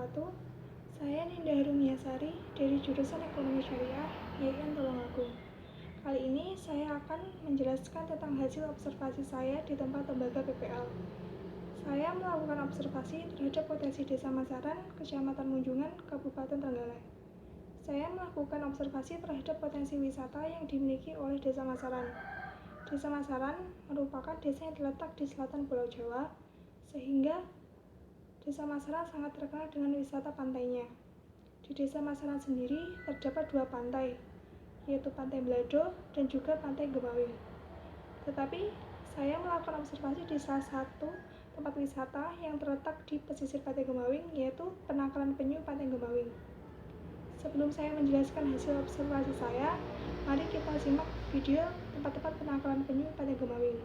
wabarakatuh. Saya Ninda Harumiasari dari jurusan Ekonomi Syariah YIN Tulungagung. Kali ini saya akan menjelaskan tentang hasil observasi saya di tempat lembaga PPL. Saya melakukan observasi terhadap potensi Desa Masaran, Kecamatan Munjungan, Kabupaten Trenggalek. Saya melakukan observasi terhadap potensi wisata yang dimiliki oleh Desa Masaran. Desa Masaran merupakan desa yang terletak di selatan Pulau Jawa, sehingga Desa Masaran sangat terkenal dengan wisata pantainya. Di Desa Masaran sendiri terdapat dua pantai, yaitu Pantai Blado dan juga Pantai Gemawing. Tetapi saya melakukan observasi di salah satu tempat wisata yang terletak di pesisir Pantai Gemawing, yaitu Penangkaran Penyu Pantai Gemawing. Sebelum saya menjelaskan hasil observasi saya, mari kita simak video tempat-tempat penangkaran penyu Pantai Gemawing.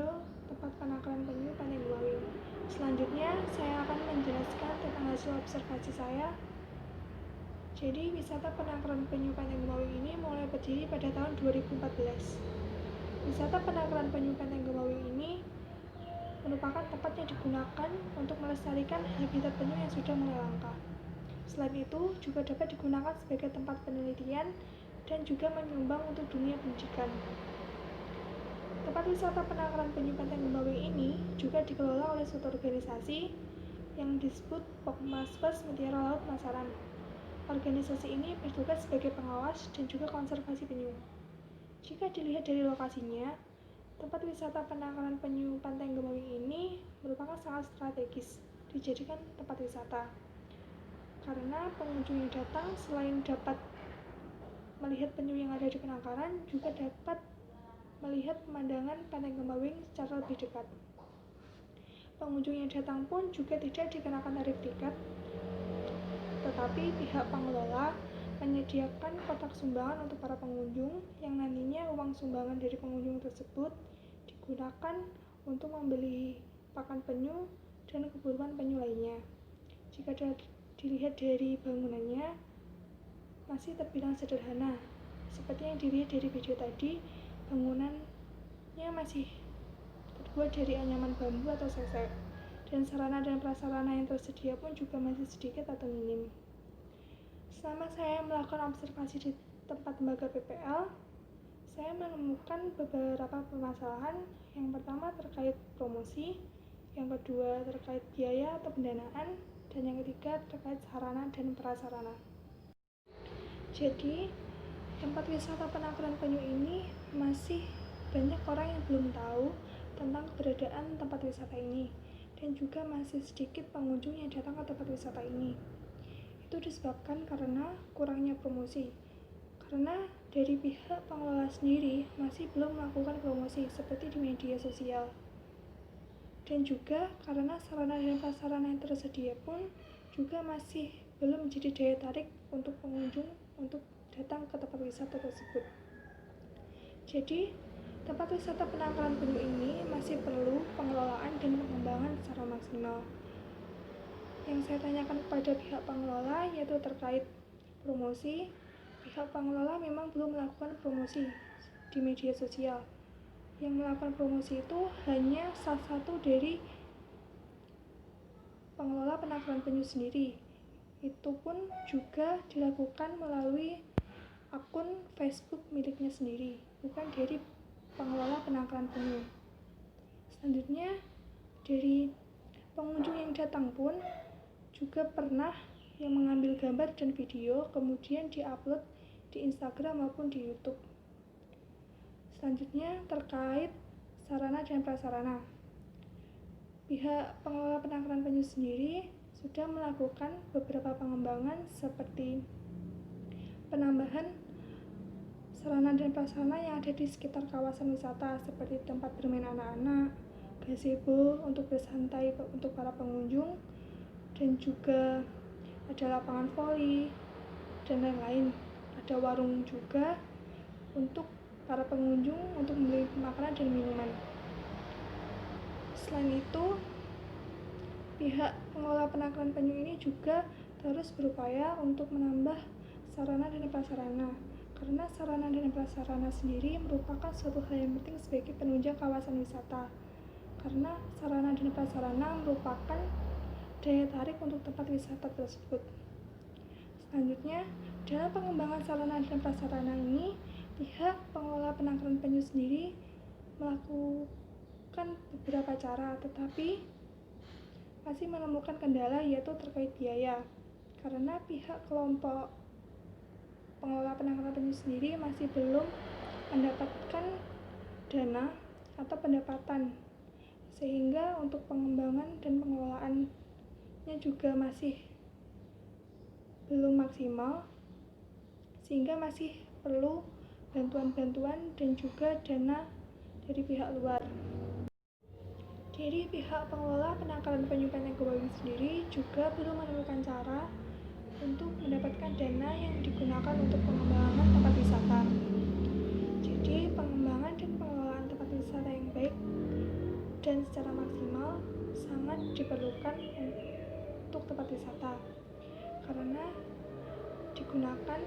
video tempat penangkaran penyu Pantai Gumawing. Selanjutnya, saya akan menjelaskan tentang hasil observasi saya. Jadi, wisata penangkaran penyu Pantai Gumawing ini mulai berdiri pada tahun 2014. Wisata penangkaran penyu Pantai Gumawing ini merupakan tempat yang digunakan untuk melestarikan habitat penyu yang sudah mulai langka. Selain itu, juga dapat digunakan sebagai tempat penelitian dan juga menyumbang untuk dunia pendidikan. Tempat wisata penangkaran penyu Pantai Gumawing ini juga dikelola oleh suatu organisasi yang disebut Pokmasfes Mutiara Laut Masaran. Organisasi ini bertugas sebagai pengawas dan juga konservasi penyu. Jika dilihat dari lokasinya, tempat wisata penangkaran penyu Pantai Gumawing ini merupakan sangat strategis dijadikan tempat wisata. Karena pengunjung yang datang selain dapat melihat penyu yang ada di penangkaran, juga dapat melihat pemandangan Pantai Gumawing secara lebih dekat. Pengunjung yang datang pun juga tidak dikenakan tarif tiket, tetapi pihak pengelola menyediakan kotak sumbangan untuk para pengunjung yang nantinya uang sumbangan dari pengunjung tersebut digunakan untuk membeli pakan penyu dan kebutuhan penyu lainnya. Jika dilihat dari bangunannya, masih terbilang sederhana. Seperti yang dilihat dari video tadi, bangunannya masih terbuat dari anyaman bambu atau sesek, dan sarana dan prasarana yang tersedia pun juga masih sedikit atau minim. Selama saya melakukan observasi di tempat lembaga PPL, saya menemukan beberapa permasalahan. Yang pertama terkait promosi, yang kedua terkait biaya atau pendanaan, dan yang ketiga terkait sarana dan prasarana. Jadi, tempat wisata penangkaran penyu ini masih banyak orang yang belum tahu tentang keberadaan tempat wisata ini, dan juga masih sedikit pengunjung yang datang ke tempat wisata ini. Itu disebabkan karena kurangnya promosi. Karena dari pihak pengelola sendiri masih belum melakukan promosi seperti di media sosial. Dan juga karena sarana dan prasarana yang tersedia pun juga masih belum menjadi daya tarik untuk pengunjung untuk datang ke tempat wisata tersebut. Jadi, tempat wisata penangkaran penyu ini masih perlu pengelolaan dan pengembangan secara maksimal. Yang saya tanyakan kepada pihak pengelola yaitu terkait promosi. Pihak pengelola memang belum melakukan promosi di media sosial. Yang melakukan promosi itu hanya salah satu dari pengelola penangkaran penyu sendiri. Itu pun juga dilakukan melalui akun Facebook miliknya sendiri, bukan dari pengelola penangkaran penyu. Selanjutnya, dari pengunjung yang datang pun juga pernah yang mengambil gambar dan video kemudian diupload di Instagram maupun di YouTube. Selanjutnya terkait sarana dan prasarana. Pihak pengelola penangkaran penyu sendiri sudah melakukan beberapa pengembangan seperti penambahan sarana dan prasarana yang ada di sekitar kawasan wisata seperti tempat bermain anak-anak, gazebo untuk bersantai untuk para pengunjung, dan juga ada lapangan voli dan lain-lain. Ada warung juga untuk para pengunjung untuk membeli makanan dan minuman. Selain itu, pihak pengelola penangkaran penyu ini juga terus berupaya untuk menambah sarana dan prasarana, karena sarana dan prasarana sendiri merupakan suatu hal yang penting sebagai penunjang kawasan wisata, karena sarana dan prasarana merupakan daya tarik untuk tempat wisata tersebut. Selanjutnya, dalam pengembangan sarana dan prasarana ini, pihak pengelola penangkaran penyu sendiri melakukan beberapa cara, tetapi masih menemukan kendala yaitu terkait biaya, karena pihak kelompok pengelola penangkaran penyu sendiri masih belum mendapatkan dana atau pendapatan, sehingga untuk pengembangan dan pengelolaannya juga masih belum maksimal, sehingga masih perlu bantuan-bantuan dan juga dana dari pihak luar. Jadi pihak pengelola penangkaran penyu Pantai Gumawing sendiri juga belum menemukan cara untuk mendapatkan dana yang digunakan untuk pengembangan tempat wisata. Jadi pengembangan dan pengelolaan tempat wisata yang baik dan secara maksimal sangat diperlukan untuk tempat wisata karena digunakan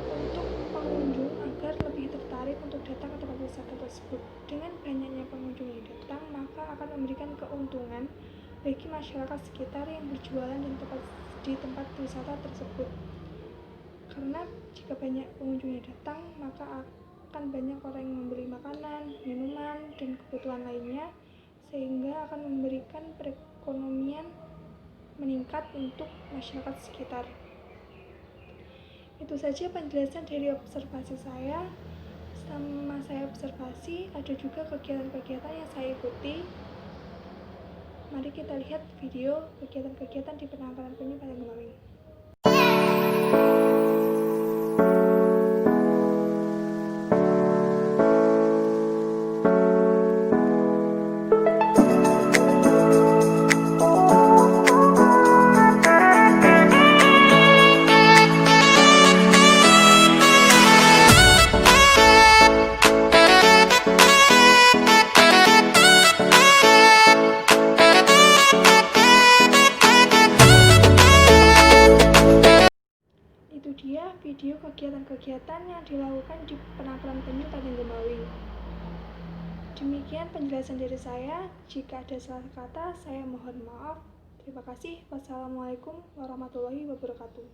untuk pengunjung agar lebih tertarik untuk datang ke tempat wisata tersebut. Dengan banyaknya pengunjung yang datang, maka akan memberikan keuntungan bagi masyarakat sekitar yang berjualan di tempat wisata tersebut. Karena jika banyak pengunjung yang datang, maka akan banyak orang yang membeli makanan, minuman, dan kebutuhan lainnya, sehingga akan memberikan perekonomian meningkat untuk masyarakat sekitar. Itu saja penjelasan dari observasi saya. Selama saya observasi, ada juga kegiatan-kegiatan yang saya ikuti. Mari kita lihat video kegiatan-kegiatan di penangkaran penyu pada Gemawing. Itu dia video kegiatan-kegiatan yang dilakukan di penangkaran penyu Tanjung Gemawing. Demikian penjelasan dari saya. Jika ada salah kata, saya mohon maaf. Terima kasih. Wassalamualaikum warahmatullahi wabarakatuh.